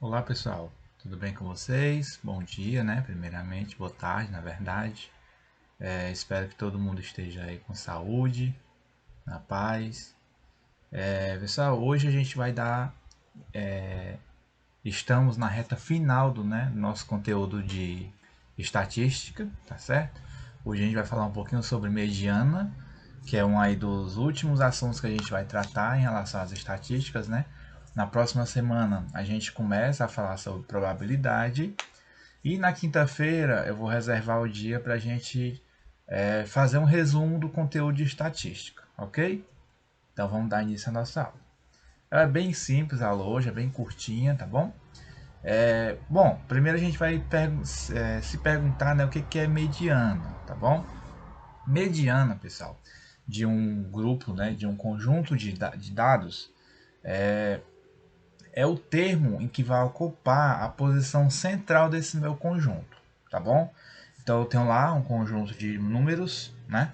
Olá pessoal, tudo bem com vocês? Bom dia, né? Primeiramente, boa tarde, na verdade. Espero que todo mundo esteja aí com saúde, na paz. Pessoal, hoje a gente vai dar. Estamos na reta final do nosso conteúdo de estatística, tá certo? Hoje a gente vai falar um pouquinho sobre mediana, que é um aí dos últimos assuntos que a gente vai tratar em relação às estatísticas, né? Na próxima semana a gente começa a falar sobre probabilidade. E na quinta-feira eu vou reservar o dia para a gente fazer um resumo do conteúdo de estatística, ok? Então vamos dar início à nossa aula. Ela é bem simples a aula hoje, é bem curtinha, tá bom? Bom, primeiro a gente vai se perguntar, né, o que é mediana, tá bom? Mediana, pessoal, de um grupo, né, de um conjunto de dados, é o termo em que vai ocupar a posição central desse meu conjunto, tá bom? Então eu tenho lá um conjunto de números, né?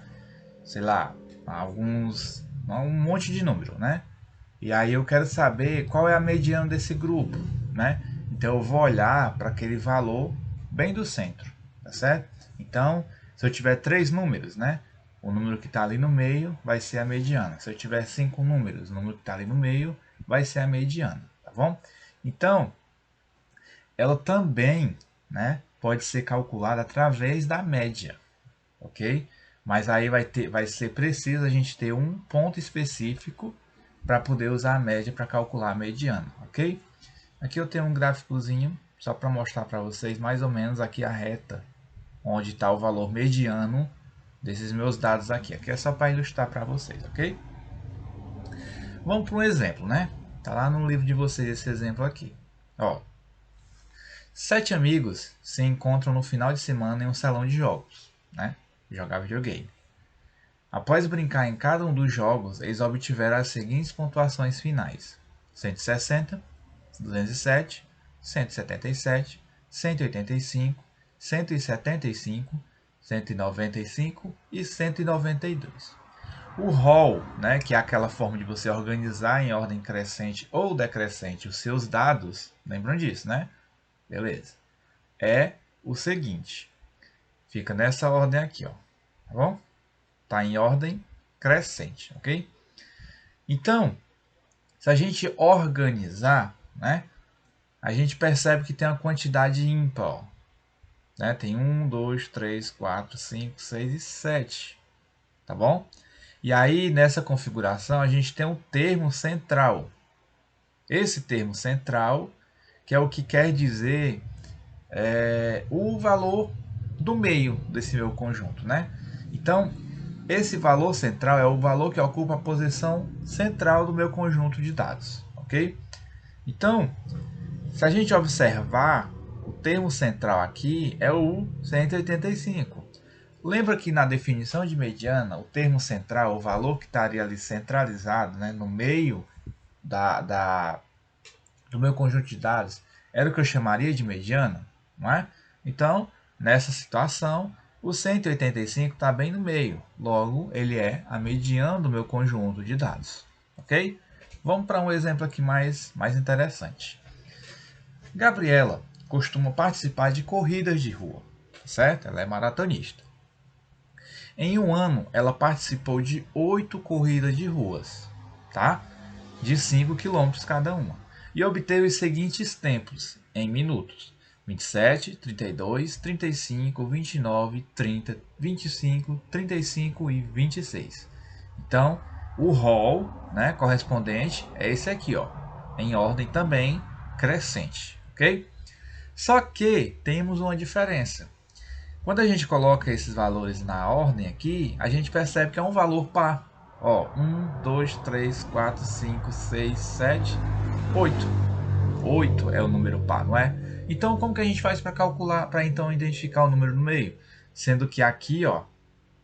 Sei lá, um monte de número, né? E aí eu quero saber qual é a mediana desse grupo, né? Então eu vou olhar para aquele valor bem do centro, tá certo? Então, se eu tiver três números, né? O número que está ali no meio vai ser a mediana. Se eu tiver cinco números, o número que está ali no meio vai ser a mediana, tá bom? Então, ela também, né, pode ser calculada através da média, ok? Mas aí vai ser preciso a gente ter um ponto específico para poder usar a média para calcular a mediana, ok? Aqui eu tenho um gráficozinho só para mostrar para vocês mais ou menos aqui a reta onde está o valor mediano desses meus dados aqui. Aqui é só para ilustrar para vocês, ok? Vamos para um exemplo, né? Tá lá no livro de vocês esse exemplo aqui. Ó, 7 amigos se encontram no final de semana em um salão de jogos, né? Jogar videogame. Após brincar em cada um dos jogos, eles obtiveram as seguintes pontuações finais: 160, 207, 177, 185, 175, 195 e 192. O roll, né, que é aquela forma de você organizar em ordem crescente ou decrescente os seus dados, lembram disso, né? Beleza. É o seguinte, fica nessa ordem aqui, ó, tá bom? Tá em ordem crescente, ok? Então, se a gente organizar, né, a gente percebe que tem uma quantidade ímpar, né? Tem um, 2, 3, 4, 5, 6 e 7, tá bom? E aí, nessa configuração, a gente tem um termo central. Esse termo central, que é o que quer dizer o valor do meio desse meu conjunto, né? Então, esse valor central é o valor que ocupa a posição central do meu conjunto de dados, ok? Então, se a gente observar, o termo central aqui é o 185. Lembra que na definição de mediana, o termo central, o valor que estaria ali centralizado, né, no meio do meu conjunto de dados, era o que eu chamaria de mediana, não é? Então, nessa situação, o 185 está bem no meio, logo ele é a mediana do meu conjunto de dados, ok? Vamos para um exemplo aqui mais interessante. Gabriela costuma participar de corridas de rua, certo? Ela é maratonista. Em um ano, ela participou de 8 corridas de ruas, tá? De 5 quilômetros cada uma. E obteve os seguintes tempos em minutos: 27, 32, 35, 29, 30, 25, 35 e 26. Então, o rol, né, correspondente é esse aqui, ó, em ordem também crescente, ok? Só que temos uma diferença. Quando a gente coloca esses valores na ordem aqui, a gente percebe que é um valor par. Ó, 1, 2, 3, 4, 5, 6, 7, 8. 8 é o número par, não é? Então, como que a gente faz para calcular, para então identificar o número no meio? Sendo que aqui, ó,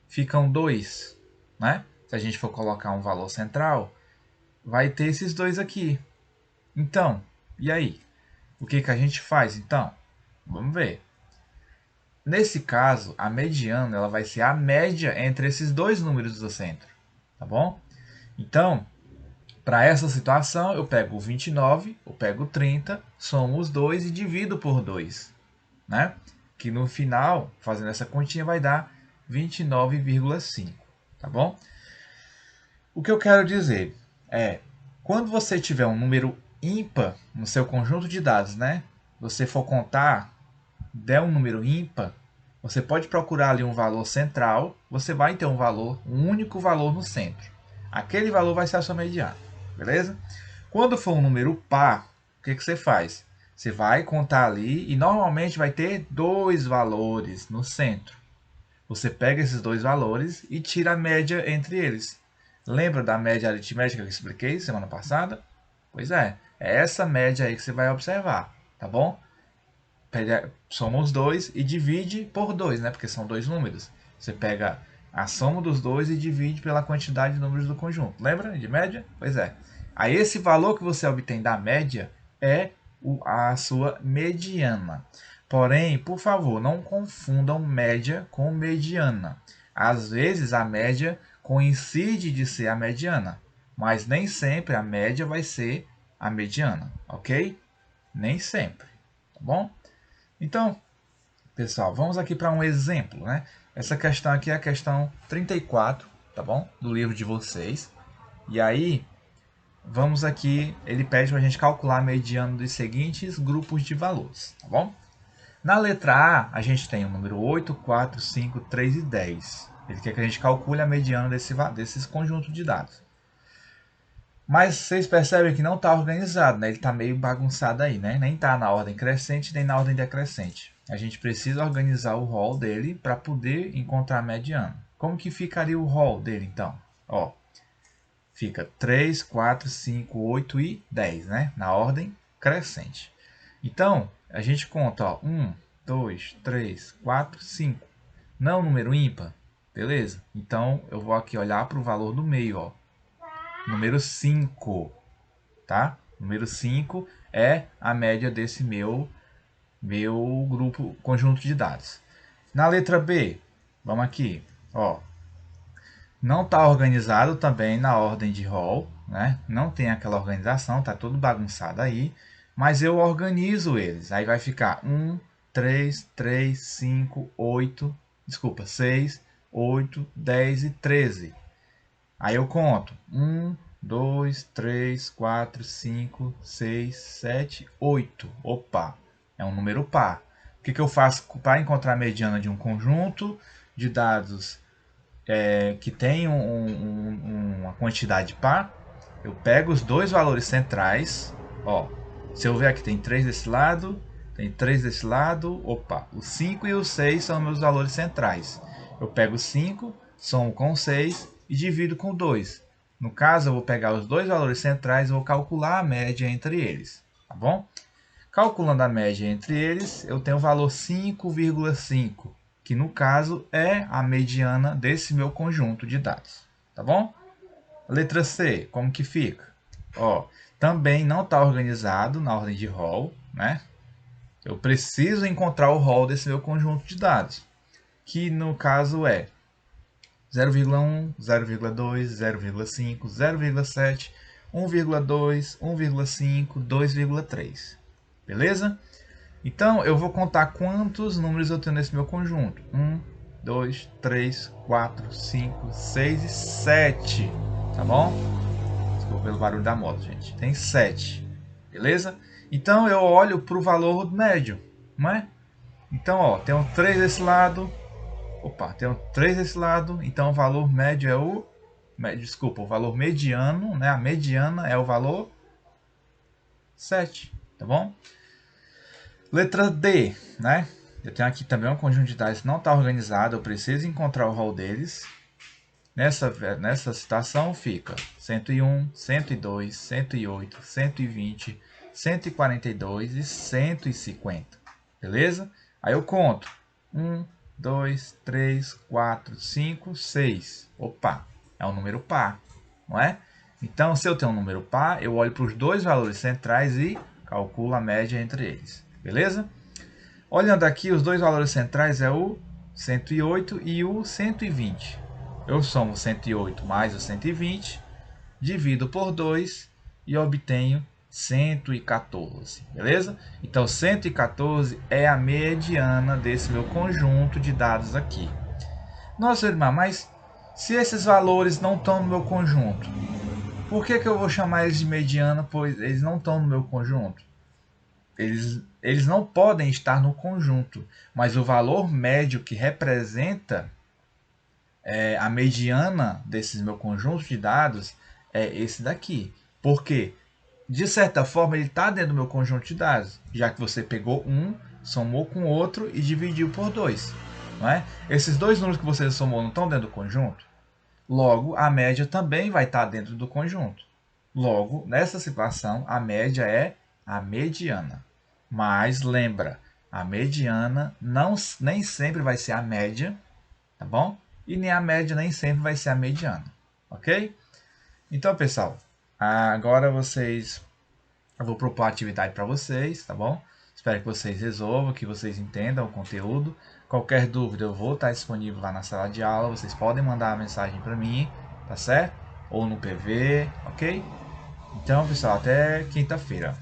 ficam 2, né? Se a gente for colocar um valor central, vai ter esses dois aqui. Então, e aí? O que que a gente faz então? Vamos ver. Nesse caso, a mediana ela vai ser a média entre esses dois números do centro, tá bom? Então, Para essa situação, eu pego o 29, eu pego o 30, somo os dois e divido por 2, né? Que no final, fazendo essa continha, vai dar 29,5, tá bom? O que eu quero dizer é, quando você tiver um número ímpar no seu conjunto de dados, né? Você for contar, der um número ímpar, você pode procurar ali um valor central, você vai ter um valor, um único valor no centro. Aquele valor vai ser a sua mediana, beleza? Quando for um número par, o que você faz? Você vai contar ali e normalmente vai ter dois valores no centro. Você pega esses dois valores e tira a média entre eles. Lembra da média aritmética que eu expliquei semana passada? Pois é essa média aí que você vai observar, tá bom? Soma os dois e divide por 2, né? Porque são dois números. Você pega a soma dos dois e divide pela quantidade de números do conjunto. Lembra de média? Pois é. Aí esse valor que você obtém da média é a sua mediana. Porém, por favor, não confundam média com mediana. Às vezes a média coincide de ser a mediana, mas nem sempre a média vai ser a mediana, ok? Nem sempre, tá bom? Então, pessoal, vamos aqui para um exemplo, né? Essa questão aqui é a questão 34, tá bom? Do livro de vocês. E aí, vamos aqui, ele pede para a gente calcular a mediana dos seguintes grupos de valores, tá bom? Na letra A, a gente tem o número 8, 4, 5, 3 e 10. Ele quer que a gente calcule a mediana desses conjuntos de dados. Mas vocês percebem que não está organizado, né? Ele está meio bagunçado aí, né? Nem está na ordem crescente, nem na ordem decrescente. A gente precisa organizar o rol dele para poder encontrar a mediana. Como que ficaria o rol dele, então? Ó, fica 3, 4, 5, 8 e 10, né? Na ordem crescente. Então, a gente conta, ó, 1, 2, 3, 4, 5. Não número ímpar? Beleza? Então, eu vou aqui olhar para o valor do meio, ó. Número 5, tá? Número 5 é a média desse meu grupo, conjunto de dados. Na letra B, vamos aqui, ó. Não está organizado também na ordem de rol, né? Não tem aquela organização, tá tudo bagunçado aí. Mas eu organizo eles. Aí vai ficar 1, 3, 3, 5, 8, desculpa, 6, 8, 10 e 13. Aí eu conto 1, 2, 3, 4, 5, 6, 7, 8. Opa, é um número par. O que eu faço para encontrar a mediana de um conjunto de dados que tem uma quantidade par? Eu pego os dois valores centrais. Ó, se eu ver aqui tem 3 desse lado, tem 3 desse lado. Opa, o 5 e o 6 são meus valores centrais. Eu pego o 5, somo com o 6 e divido com 2. No caso, eu vou pegar os dois valores centrais e vou calcular a média entre eles, tá bom? Calculando a média entre eles, eu tenho o valor 5,5, que no caso é a mediana desse meu conjunto de dados, tá bom? Letra C, como que fica? Ó, também não está organizado na ordem de rol, né? Eu preciso encontrar o rol desse meu conjunto de dados, que no caso é 0,1, 0,2, 0,5, 0,7, 1,2, 1,5, 2,3. Beleza? Então, eu vou contar quantos números eu tenho nesse meu conjunto. 1, 2, 3, 4, 5, 6 e 7. Tá bom? Desculpa pelo barulho da moto, gente. Tem 7. Beleza? Então, eu olho para o valor médio, não é? Então, ó, tem um 3 desse lado. Opa, tem um 3 desse lado. Então, o valor médio é o... Desculpa, o valor mediano, né? A mediana é o valor 7, tá bom? Letra D, né? Eu tenho aqui também um conjunto de dados que não está organizado. Eu preciso encontrar o rol deles. Nessa citação fica 101, 102, 108, 120, 142 e 150. Beleza? Aí eu conto. 1, 2, 3, 4, 5, 6. Opa, é um número par, não é? Então, se eu tenho um número par, eu olho para os dois valores centrais e calculo a média entre eles. Beleza? Olhando aqui, os dois valores centrais é o 108 e o 120. Eu somo 108 mais o 120 divido por 2 e obtenho 114, beleza? Então 114 é a mediana desse meu conjunto de dados aqui. Nossa, irmã, mas se esses valores não estão no meu conjunto, por que eu vou chamar eles de mediana, pois eles não estão no meu conjunto? Eles não podem estar no conjunto, mas o valor médio que representa a mediana desses meu conjunto de dados é esse daqui. Por quê? De certa forma, ele está dentro do meu conjunto de dados, já que você pegou um, somou com outro e dividiu por 2. Não é? Esses dois números que você somou não estão dentro do conjunto? Logo, a média também vai estar dentro do conjunto. Logo, nessa situação, a média é a mediana. Mas lembra, a mediana nem sempre vai ser a média, tá bom? E nem a média nem sempre vai ser a mediana, ok? Então, pessoal, agora eu vou propor a atividade para vocês, tá bom? Espero que vocês resolvam, que vocês entendam o conteúdo. Qualquer dúvida, eu vou estar disponível lá na sala de aula. Vocês podem mandar uma mensagem para mim, tá certo? Ou no PV, ok? Então, pessoal, até quinta-feira.